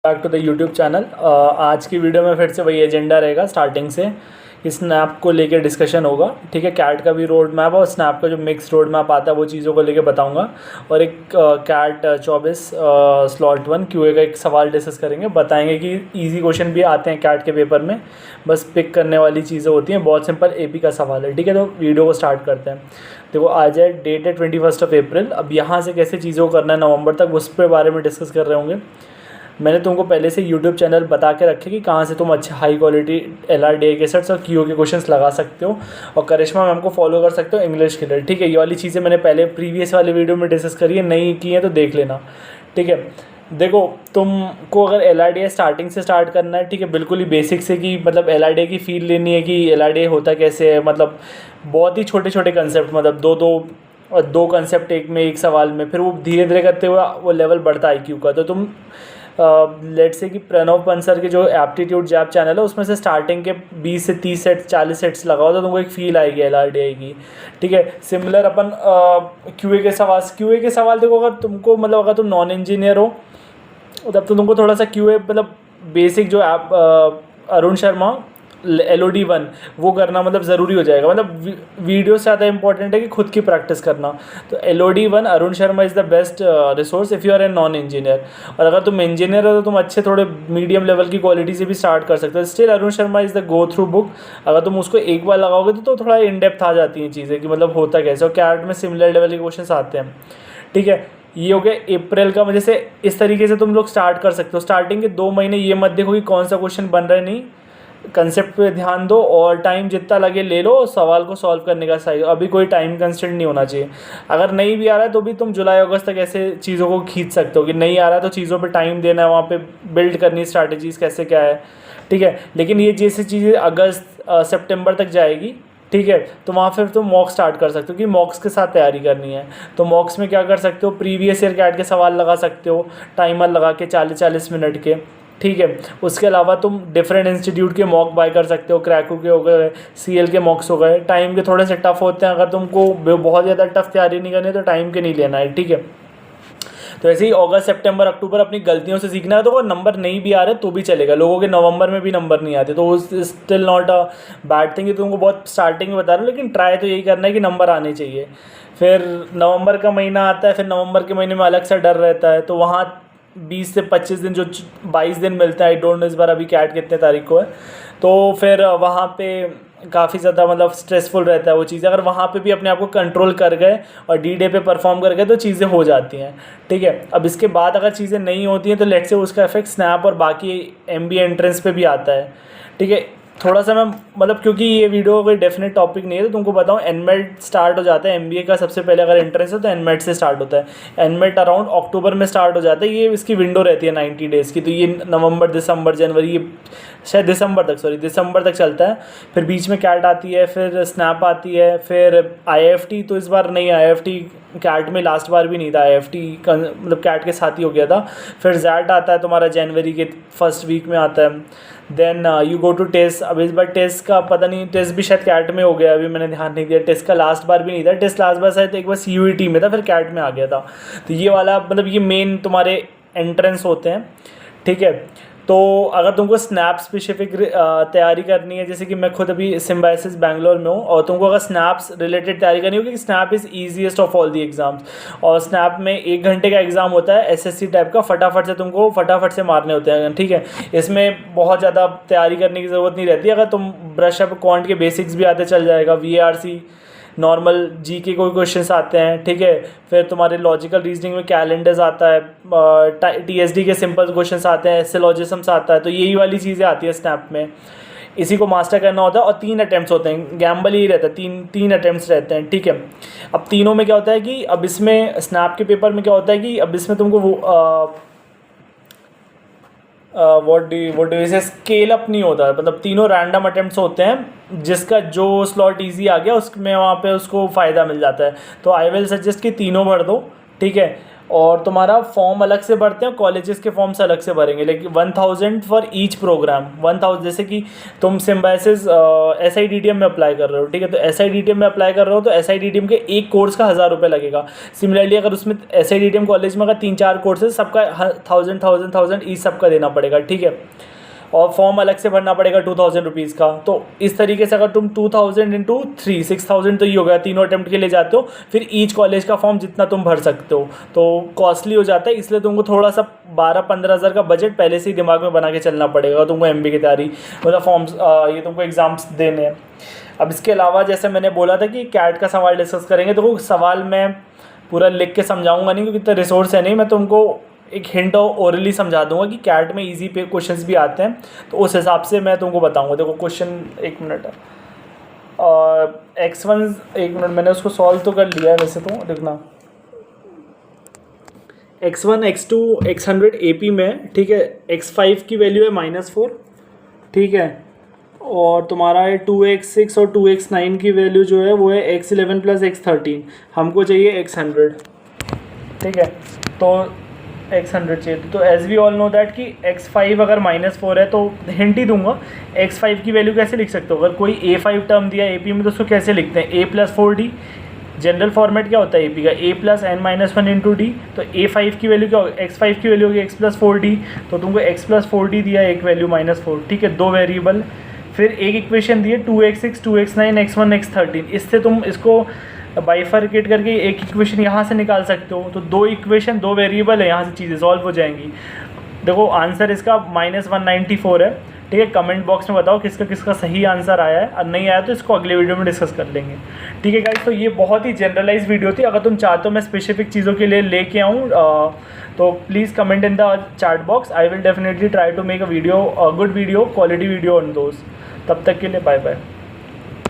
Back to the YouTube channel. आज की video में फिर से वही एजेंडा रहेगा। स्टार्टिंग से स्नैप को लेके डिस्कशन होगा, ठीक है। कैट का भी रोड मैप और स्नैप का जो मिक्स रोड मैप आता है वो चीज़ों को लेके बताऊंगा। और एक कैट 24 स्लॉट 1 क्यूए का एक सवाल डिस्कस करेंगे, बताएंगे कि इजी क्वेश्चन भी आते हैं कैट के पेपर में, बस पिक करने वाली चीज़ें होती हैं। बहुत सिंपल एपी का सवाल है, ठीक है। तो वीडियो को स्टार्ट करते हैं। देखो आज है डेट है 21 अप्रैल। अब यहाँ से कैसे चीज़ों को करना है नवंबर तक, उस पर बारे में डिस्कस कर रहे होंगे। मैंने तुमको पहले से यूट्यूब चैनल बता के रखे कि कहाँ से तुम अच्छे हाई क्वालिटी LRDA के सेट्स और क्यू के क्वेश्चंस लगा सकते हो, और करिश्मा मैम को फॉलो कर सकते हो इंग्लिश के लिए, ठीक है। ये वाली चीज़ें मैंने पहले प्रीवियस वाली वीडियो में डिस्कस करी है, नहीं की है तो देख लेना, ठीक है। देखो तुमको अगर LRDA स्टार्टिंग से स्टार्ट करना है, ठीक है, बिल्कुल ही बेसिक से, कि मतलब LRDA की फील लेनी है कि LRDA होता कैसे है, मतलब बहुत ही छोटे छोटे कंसेप्ट, मतलब दो कंसेप्ट एक सवाल में, फिर वो धीरे धीरे करते हुए वो लेवल बढ़ता है IQ का। तो तुम लेट से कि प्रणव पंसर के जो एप्टीट्यूड जैप चैनल है उसमें से स्टार्टिंग के 20 से 30 सेट्स 40 सेट्स लगाओ तो तुमको एक फील आएगी LRDA की, ठीक है। सिमिलर अपन क्यूए के सवाल देखो, अगर तुमको मतलब अगर तुम नॉन इंजीनियर हो तब तो तुमको थोड़ा सा क्यूए मतलब बेसिक जो अरुण शर्मा LOD 1 वो करना मतलब ज़रूरी हो जाएगा। मतलब वीडियो से ज़्यादा इंपॉर्टेंट है कि खुद की प्रैक्टिस करना। तो LOD 1 Arun Sharma is the best resource if you are a non engineer. और अगर तुम इंजीनियर हो तो तुम अच्छे थोड़े मीडियम लेवल की क्वालिटी से भी स्टार्ट कर सकते हो। Still Arun Sharma is the go through book. अगर तुम उसको एक बार लगाओगे तो थोड़ा इन डेप्थ आ जाती हैं चीज़ें कि मतलब होता कैसे, और कैट में सिमिलर लेवल के क्वेश्चन आते हैं, ठीक है। ये हो गया अप्रैल का। जैसे इस तरीके से तुम लोग स्टार्ट कर सकते हो। स्टार्टिंग के 2 महीने ये मत देखो कि कौन सा क्वेश्चन बन रहा है, नहीं, कंसेप्ट पे ध्यान दो और टाइम जितना लगे ले लो, सवाल को सॉल्व करने का सही। अभी कोई टाइम कंस्ट्रेंट नहीं होना चाहिए। अगर नहीं भी आ रहा है तो भी तुम जुलाई अगस्त तक ऐसे चीज़ों को खींच सकते हो कि नहीं आ रहा है तो चीज़ों पे टाइम देना है, वहाँ पे बिल्ड करनी स्ट्रैटेजीज कैसे क्या है, ठीक है। लेकिन ये जैसे चीज़ें अगस्त सितंबर तक जाएगी, ठीक है, तो वहाँ फिर तुम मॉक स्टार्ट कर सकते हो कि मॉक्स के साथ तैयारी करनी है। तो मॉक्स में क्या कर सकते हो, प्रीवियस ईयर कैट के सवाल लगा सकते हो टाइमर लगा के 40-40 मिनट के, ठीक है। उसके अलावा तुम डिफरेंट इंस्टीट्यूट के मॉक बाय कर सकते हो, क्रैको के हो गए, CL के मॉक्स हो गए। टाइम के थोड़े से टफ होते हैं, अगर तुमको बहुत ज़्यादा टफ तैयारी नहीं करनी है तो टाइम के नहीं लेना है, ठीक है। तो ऐसे ही अगस्त सितंबर अक्टूबर अपनी गलतियों से सीखना है। तो वो नंबर नहीं भी आ रहे तो भी चलेगा, लोगों के नवंबर में भी नंबर नहीं आते, तो वो still not a bad thing. तुमको बहुत स्टार्टिंग में बता रहा हूँ, लेकिन ट्राई तो यही करना है कि नंबर आने चाहिए। फिर नवंबर का महीना आता है, फिर नवंबर के महीने में अलग सा डर रहता है, तो वहाँ 20 से 25 दिन जो 22 दिन मिलता है, आई डोंट नो इस बार अभी कैट कितने तारीख को है, तो फिर वहाँ पे काफ़ी ज़्यादा मतलब स्ट्रेसफुल रहता है वो चीज़ें। अगर वहाँ पे भी अपने आप को कंट्रोल कर गए और D-Day पे परफॉर्म कर गए तो चीज़ें हो जाती हैं, ठीक है। अब इसके बाद अगर चीज़ें नहीं होती हैं तो लेट से उसका इफेक्ट स्नैप और बाकी MBA एंट्रेंस पे भी आता है, ठीक है। थोड़ा सा मैं मतलब क्योंकि ये वीडियो कोई डेफिनेट टॉपिक नहीं है तो तुमको बताऊँ, NMET स्टार्ट हो जाता है MBA का सबसे पहले अगर एंट्रेंस है तो NMET से स्टार्ट होता है। NMET अराउंड अक्टूबर में स्टार्ट हो जाता है, ये इसकी विंडो रहती है 90 डेज़ की। तो ये नवंबर दिसंबर जनवरी, ये शायद दिसंबर तक चलता है। फिर बीच में कैट आती है, फिर स्नैप आती है, फिर IIFT। तो इस बार नहीं, IIFT कैट में लास्ट बार भी नहीं था, IIFT मतलब कैट के साथ ही हो गया था। फिर ZAT आता है तुम्हारा जनवरी के फर्स्ट वीक में आता है। Then you go to test. अब इस बार टेस्ट का पता नहीं, टेस्ट भी शायद कैट में हो गया, अभी मैंने ध्यान नहीं दिया। टेस्ट का लास्ट बार भी नहीं था, टेस्ट लास्ट बार शायद एक बार CUET में था, फिर कैट में आ गया था। तो ये वाला मतलब ये मेन तुम्हारे एंट्रेंस होते हैं, ठीक है। तो अगर तुमको स्नैप स्पेसिफिक तैयारी करनी है, जैसे कि मैं खुद अभी सिम्बायोसिस बैंगलोर में हूँ, और तुमको अगर स्नैप्स रिलेटेड तैयारी करनी होगी, snap is easiest of all the exams. और स्नैप में 1 घंटे का एग्जाम होता है SSC टाइप का, फटाफट से मारने होते हैं, ठीक है। इसमें बहुत ज़्यादा तैयारी करने की ज़रूरत नहीं रहती। अगर तुम ब्रश अप क्वांट के बेसिक्स भी आते चल जाएगा, VARC नॉर्मल GK कोई क्वेश्चंस आते हैं, ठीक है। फिर तुम्हारे लॉजिकल रीजनिंग में कैलेंडर्स आता है, TSD के सिंपल क्वेश्चंस आते हैं, सिलोजिज्म्स आता है। तो यही वाली चीज़ें आती है स्नैप में, इसी को मास्टर करना होता है। और 3 अटैम्प्ट्स होते हैं, गैम्बल ही रहता है, तीन अटैम्प्ट्स रहते हैं, ठीक है। अब तीनों में क्या होता है कि अब इसमें स्नैप के पेपर में क्या होता है कि अब इसमें तुमको वो व्हाट डू से स्केल अप नहीं होता है, मतलब तीनों रैंडम अटेम्प्ट्स होते हैं, जिसका जो स्लॉट इजी आ गया उसमें वहाँ पे उसको फ़ायदा मिल जाता है। तो आई विल सजेस्ट कि तीनों भर दो, ठीक है। और तुम्हारा फॉर्म अलग से भरते हैं, कॉलेजेस के फॉर्म्स अलग से भरेंगे, लेकिन 1000 फॉर ईच प्रोग्राम। 1000 जैसे कि तुम सिम्बाइसिस SIDTM में अप्लाई कर रहे हो, ठीक है, तो SIDTM में अप्लाई कर रहे हो तो SIDTM के एक कोर्स का 1000 रुपये लगेगा। सिमिलरली अगर उसमें SIDTM कॉलेज में अगर 3-4 कोर्सेज, सबका 1000 ईच सबका देना पड़ेगा, ठीक है। और फॉर्म अलग से भरना पड़ेगा 2000 रुपीज़ का। तो इस तरीके से अगर तुम 2000 इंटू 3 6000 तो ये हो गया, तीनों अटैम्प्ट के लिए जाते हो, फिर ईच कॉलेज का फॉर्म जितना तुम भर सकते हो, तो कॉस्टली हो जाता है। इसलिए तुमको थोड़ा सा 12-15 हज़ार का बजट पहले से ही दिमाग में बना के चलना पड़ेगा तुमको MBA की तैयारी, मतलब फॉर्म्स ये तुमको एग्ज़ाम्स देने हैं। अब इसके अलावा जैसे मैंने बोला था कि कैट का सवाल डिस्कस करेंगे, तो वो सवाल मैं पूरा लिख के समझाऊंगा नहीं क्योंकि इतना रिसोर्स है नहीं। मैं तुमको एक हिंट और ओरली समझा दूंगा कि कैट में इजी पे क्वेश्चंस भी आते हैं, तो उस हिसाब से मैं तुमको बताऊंगा। देखो क्वेश्चन, एक मिनट है, X1, एक मिनट, मैंने उसको सॉल्व तो कर लिया है वैसे, तो देखना X1 X2 X100 AP में, ठीक है, X5 की वैल्यू है -4, ठीक है, और तुम्हारा है 2x6 और 2x9 की वैल्यू जो है वो है x11 + x13, हमको चाहिए x100, ठीक है, तो x100 चाहिए। तो as we all know that कि x5 अगर -4 है, तो हिंट ही दूंगा, x5 की वैल्यू कैसे लिख सकते हो, अगर कोई A5 टर्म दिया AP में तो उसको कैसे लिखते हैं, A + 4D। जनरल फॉर्मेट क्या होता है AP का, A + n-1 × D। तो A5 की वैल्यू क्या होगी, x5 की वैल्यू होगी x + 4D, तो तुमको x + 4D दिया, एक वैल्यू -4, ठीक है, 2 वेरिएबल। फिर एक इक्वेशन दी है 2x6 2x9 x1 x13, इससे तुम इसको बाइफरकेट करके एक इक्वेशन यहाँ से निकाल सकते हो। तो 2 इक्वेशन 2 वेरिएबल है, यहाँ से चीज़ें सॉल्व हो जाएंगी। देखो आंसर इसका -194 है, ठीक है। कमेंट बॉक्स में बताओ किसका किसका सही आंसर आया है, और नहीं आया तो इसको अगले वीडियो में डिस्कस कर लेंगे, ठीक है गाइस। तो ये बहुत ही जनरलाइज वीडियो थी। अगर तुम चाहते हो मैं स्पेसिफिक चीज़ों के लिए लेके आऊँ तो please comment in the chat box, I will definitely try to make a video, good video, quality video on दोस्त। तब तक के लिए बाय बाय।